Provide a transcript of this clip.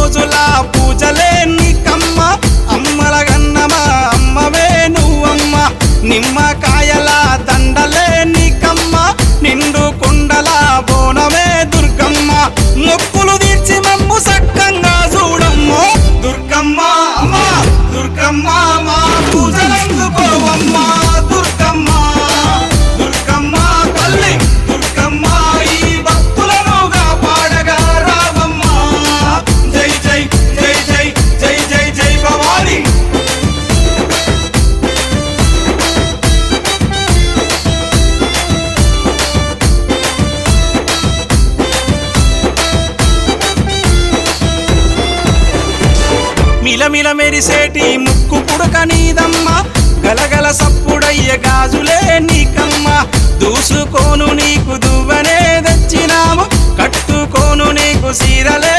రోజుల పూజలే నీకమ్మ అమ్మల గన్నమా అమ్మవే నువ్వమ్మ నిమ్మకాయల దండలే నీకమ్మ నిండు కుండల బోనమే దుర్గమ్మ మొక్కులు తీర్చి మమ్ము సక్కంగా చూడమ్మో దుర్గమ్మ అమ్మ దుర్గమ్మ మా పూజలందుకోవమ్మ దుర్గమ్మ దుర్గమ్మ తల్లి దుర్గమ్మ ఈ భక్తులను కాపాడగా రావమ్మ జై జై జై జై జై జై జై భవాని మిలమిల మెరిసేటి ముక్కు పుడక నీదమ్మ గలగల సప్పుడయ్య గాజులే నీకమ్మ దూసుకోను నీకు దువ్వనే తెచ్చినాము కట్టుకోను నీకు సీరలే